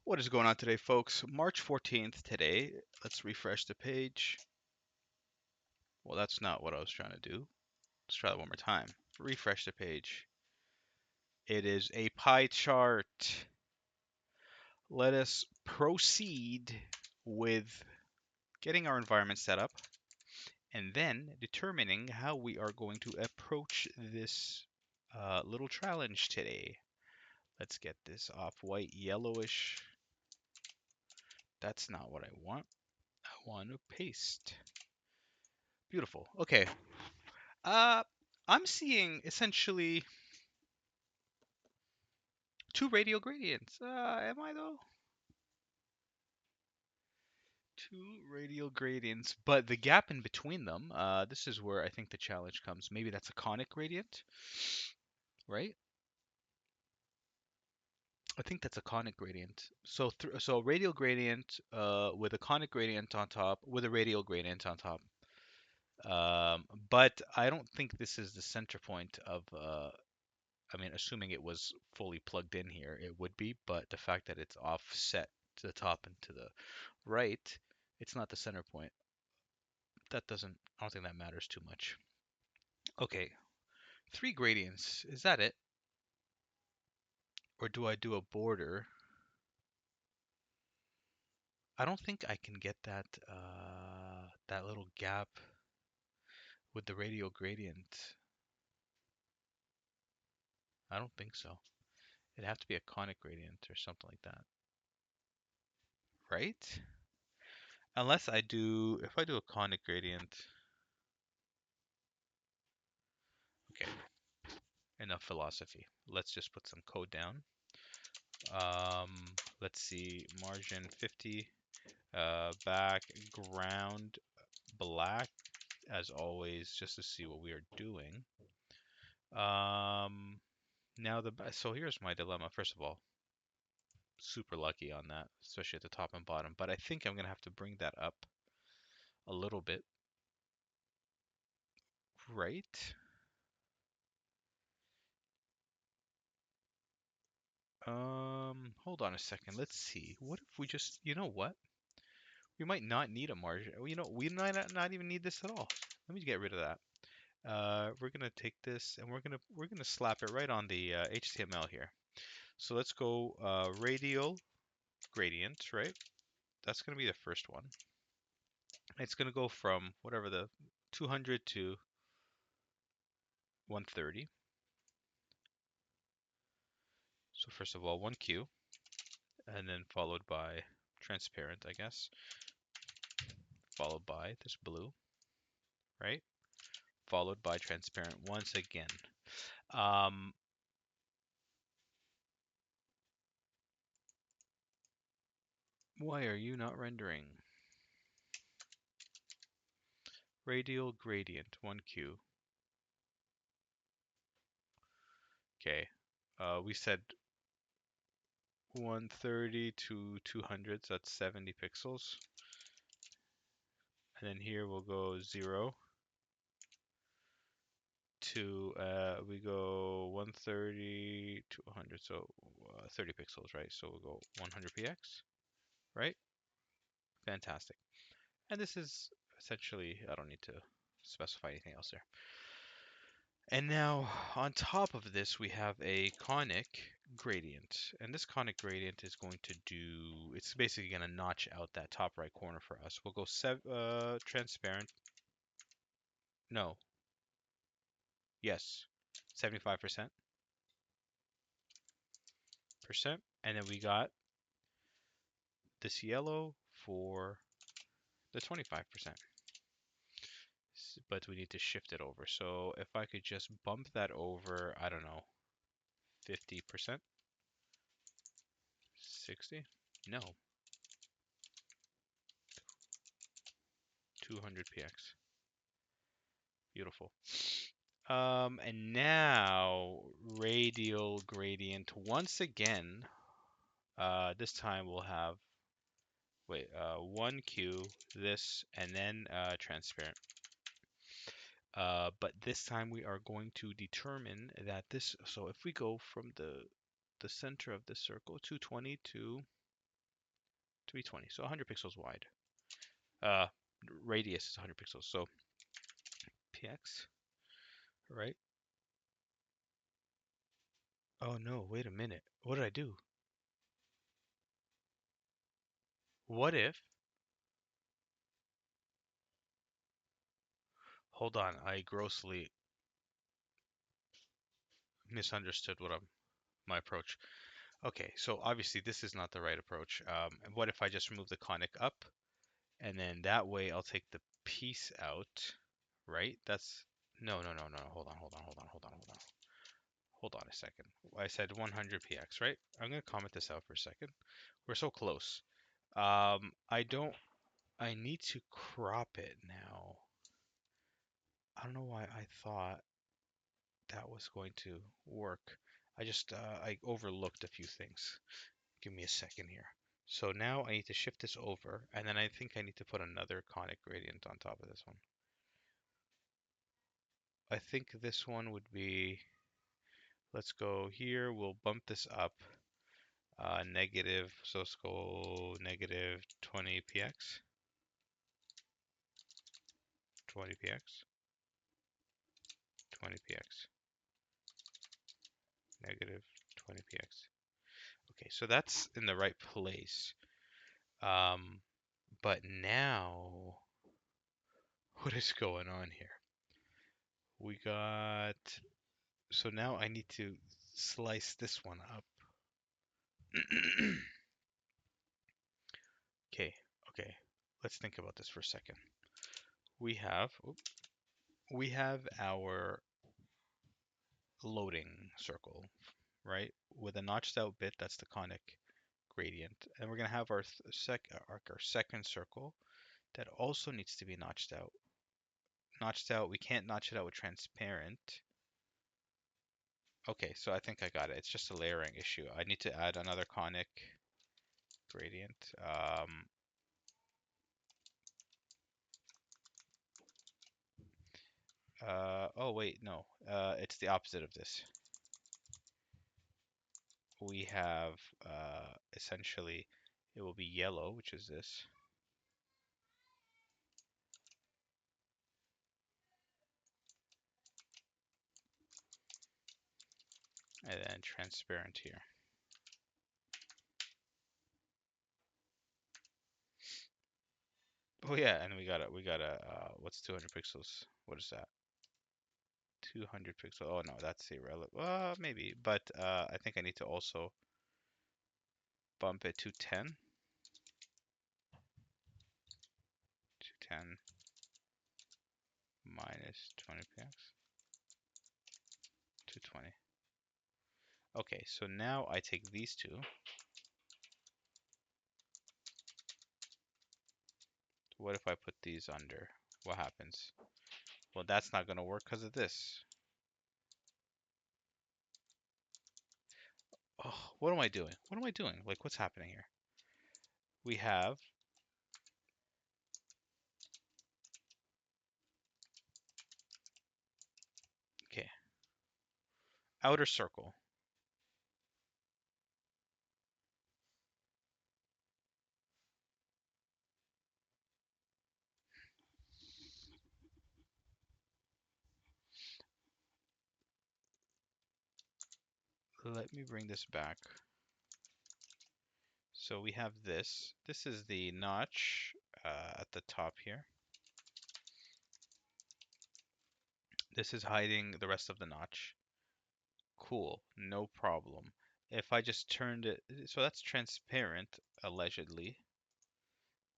What is going on today, folks? March 14th today. Let's refresh the page. Well, that's not what I was trying to do. Let's try that one more time. Refresh the page. It is a pie chart. Let us proceed with getting our environment set up and then determining how we are going to approach this little challenge today. Let's get this off white yellowish. That's not what I want. I want to paste. Beautiful. Okay. Uh, I'm seeing essentially two radial gradients. Am I though? Two radial gradients, but the gap in between them, this is where I think the challenge comes. Maybe that's a conic gradient, right? I think that's a conic gradient. So radial gradient with a conic gradient on top, with a radial gradient on top. But I don't think this is the center point of I mean, assuming it was fully plugged in here, it would be, but the fact that it's offset to the top and to the right, it's not the center point. I don't think that matters too much. Okay, three gradients. Is that it? Or do I do a border? I don't think I can get that little gap with the radial gradient. I don't think so. It'd have to be a conic gradient or something like that, right? Unless if I do a conic gradient, okay, enough philosophy. Let's just put some code down. Um, let's see, margin 50, background black, as always, just to see what we are doing. Um, so here's my dilemma. First of all, super lucky on that, especially at the top and bottom, but I think I'm gonna have to bring that up a little bit, right? Hold on a second. Let's see. What if we just, you know what? We might not need a margin. We might not even need this at all. Let me get rid of that. We're gonna take this and we're gonna slap it right on the HTML here. So let's go radial gradient, right? That's gonna be the first one. It's gonna go from whatever the 200 to 130. So first of all, 1Q, and then followed by transparent, I guess, followed by this blue, right? Followed by transparent once again. Um, why are you not rendering? Radial gradient, 1Q. Okay. We said 130 to 200, so that's 70 pixels. And then here we'll go 0 to, we go 130 to 100, so 30 pixels, right? So we'll go 100 px, right? Fantastic. And this is essentially, I don't need to specify anything else there. And now on top of this, we have a conic gradient. And this conic gradient is going to do, it's basically going to notch out that top right corner for us. We'll go transparent. No. Yes. 75%. And then we got this yellow for the 25%. But we need to shift it over. So if I could just bump that over, I don't know, 50%, 60? No, 200 px. Beautiful. And now radial gradient once again. This time we'll have, wait, 1Q, this, and then transparent. But this time we are going to determine that this, so if we go from the center of the circle, 220 to to be 20. So 100 pixels wide. Uh, Radius is 100 pixels. So px, right? Oh no, wait a minute. What did I do? What if? Hold on, I grossly misunderstood my approach. Okay, so obviously this is not the right approach. And what if I just remove the conic up, and then that way I'll take the piece out, right? That's no. Hold on. Hold on a second. I said 100 px, right? I'm gonna comment this out for a second. We're so close. I don't. I need to crop it now. I don't know why I thought that was going to work. I overlooked a few things. Give me a second here. So now I need to shift this over, and then I think I need to put another conic gradient on top of this one. I think this one would be, let's go here, we'll bump this up, negative, so let's go negative 20 px, 20 px, 20 px, negative 20 px. Okay, so that's in the right place. But now, what is going on here? We got, so now I need to slice this one up. Okay, okay. Let's think about this for a second. We have we have our loading circle, right? With a notched out bit, that's the conic gradient. And we're gonna have our second circle that also needs to be notched out. Notched out, we can't notch it out with transparent. Okay, so I think I got it. It's just a layering issue. I need to add another conic gradient. Oh wait, no. It's the opposite of this. We have essentially, it will be yellow, which is this. And then transparent here. Oh yeah, and we got a what's 200 pixels? What is that? 200 pixels. Oh no, that's irrelevant. Maybe, but I think I need to also bump it to 10. To 10 minus 20 px to 20. Okay, so now I take these two. What if I put these under? What happens? Well, that's not going to work because of this. Oh, what am I doing? What am I doing? Like, what's happening here? We have okay, outer circle. Let me bring this back. So we have this. This is the notch at the top here. This is hiding the rest of the notch. Cool, no problem. If I just turned it, so that's transparent, allegedly.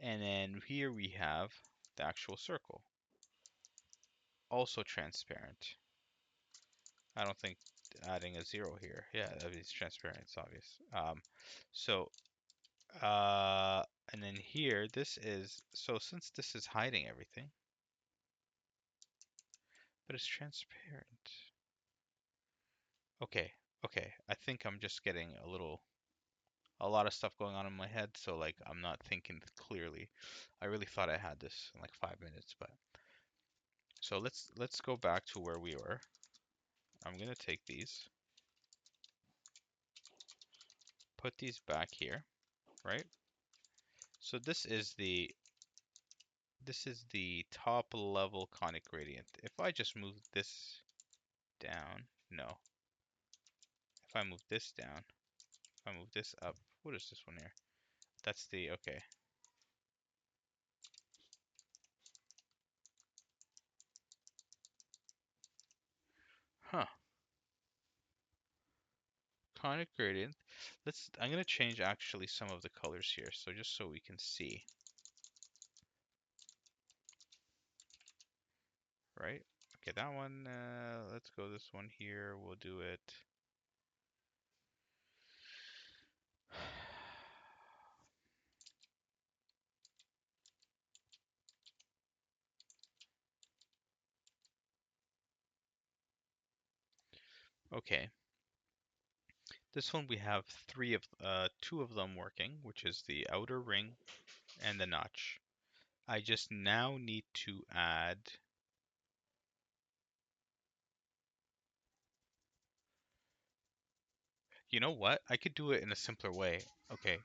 And then here we have the actual circle, also transparent. I don't think adding a zero here. Yeah, it's transparent, it's obvious. So, and then here, this is, so since this is hiding everything, but it's transparent. Okay, okay. I think I'm just getting a lot of stuff going on in my head, so like I'm not thinking clearly. I really thought I had this in like 5 minutes, but so let's go back to where we were. I'm gonna take these, put these back here, right? So this is the top level conic gradient. If I just move this down, no. If I move this down, if I move this up, what is this one here? That's the, okay. Huh. Conic gradient. I'm gonna change actually some of the colors here, so just so we can see, right? Okay, that one, let's go this one here. We'll do it. Okay, this one we have two of them working, which is the outer ring and the notch. I just now need to add, you know what? I could do it in a simpler way. Okay,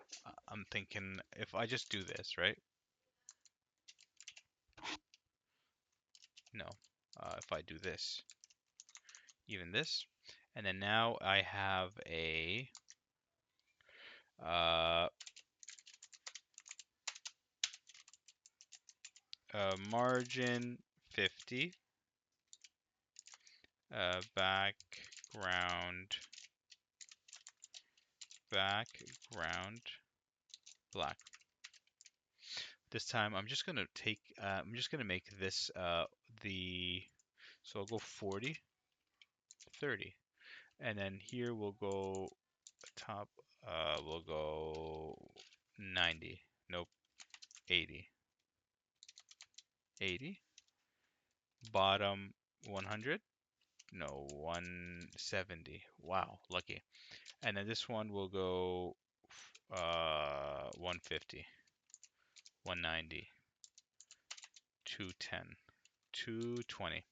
I'm thinking if I just do this, right? No, if I do this, even this, and then now I have uh, a margin 50, background, background black. This time I'm just gonna make this so I'll go 40, 30, and then here we'll go top, we'll go 90, nope, 80, 80, bottom 100, no, 170, wow, lucky. And then this one will go 150, 190, 210, 220.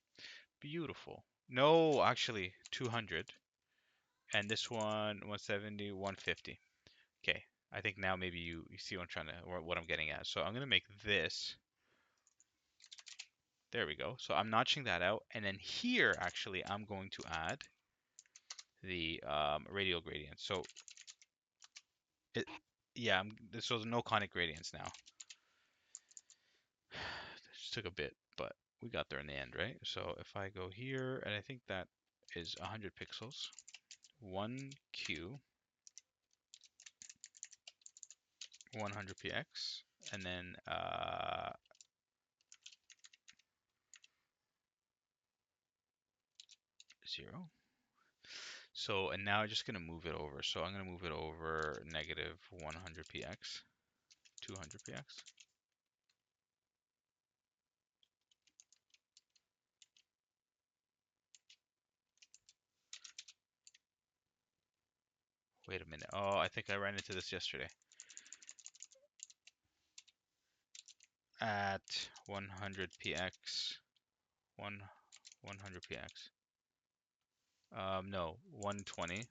Beautiful. No, actually 200. And this one 170, 150. Okay. I think now maybe you see what I'm trying to or what I'm getting at. So I'm gonna make this. There we go. So I'm notching that out, and then here actually I'm going to add the radial gradient. So it, yeah, so there's no conic gradients now. Just took a bit, but we got there in the end, right? So if I go here, and I think that is 100 pixels, 1Q, 100px, and then 0. So, and now I'm just going to move it over. So I'm going to move it over negative 100px, 200px. Wait a minute. Oh, I think I ran into this yesterday. At 100px, 100px. No, 120,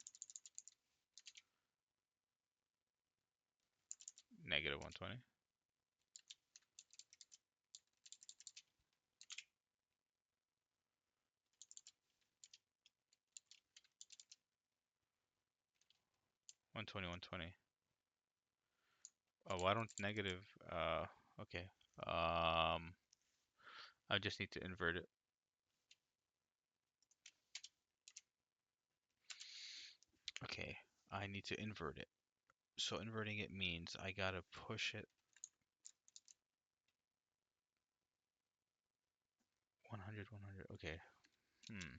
negative 120. 120, 120. Oh, why don't negative, okay. I just need to invert it. Okay, I need to invert it. So inverting it means I gotta push it 100, 100. Okay. Hmm.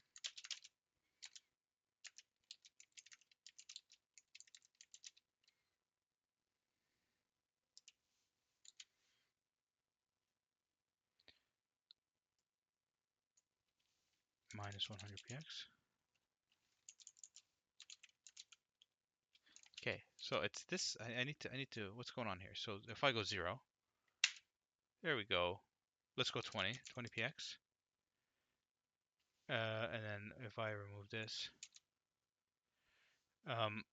Minus 100px. Okay, so it's this. I need to. What's going on here? So if I go 0, there we go. Let's go 20, 20px. And then if I remove this, um,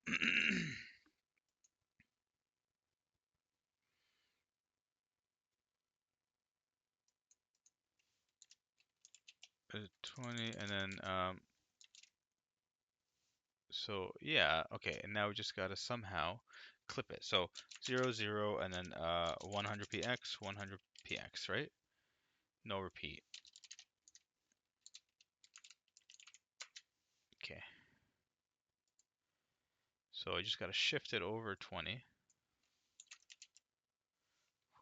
20, and then so yeah, okay, and now we just gotta somehow clip it. So 0, 0, and then 100px, 100px, right? No repeat. Okay. So I just gotta shift it over 20.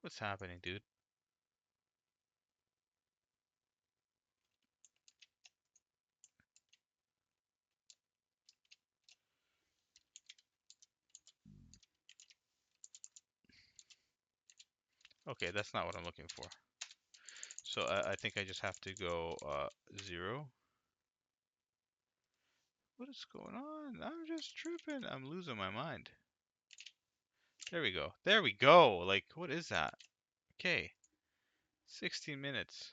What's happening, dude? Okay, that's not what I'm looking for. So I think I just have to go 0. What is going on? I'm just tripping. I'm losing my mind. There we go. There we go. Like, what is that? Okay. 16 minutes.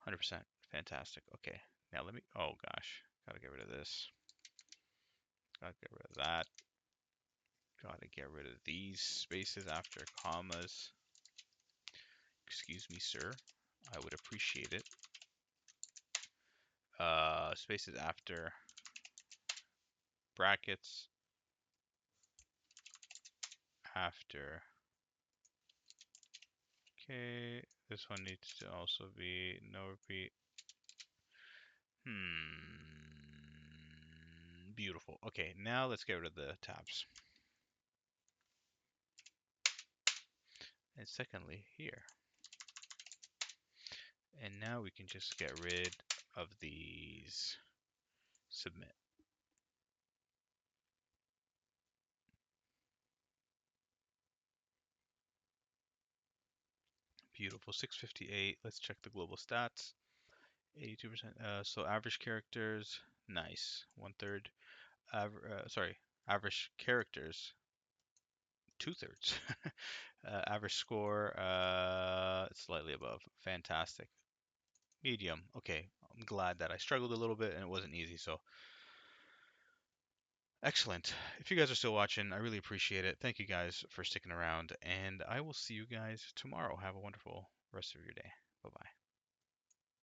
100%. Fantastic. Okay. Now let me, oh gosh. Gotta get rid of this. Gotta get rid of that. Gotta get rid of these spaces after commas. Excuse me, sir. I would appreciate it. Spaces after brackets. After. Okay. This one needs to also be no repeat. Beautiful. Okay, now let's get rid of the tabs. And secondly, here. And now we can just get rid of these. Submit. Beautiful. 658. Let's check the global stats. 82%. So average characters. Nice. 1/3. Sorry. Average characters. 2/3. Average score. Slightly above. Fantastic. Medium. Okay. I'm glad that I struggled a little bit and it wasn't easy. So excellent. If you guys are still watching, I really appreciate it. Thank you guys for sticking around, and I will see you guys tomorrow. Have a wonderful rest of your day. Bye bye.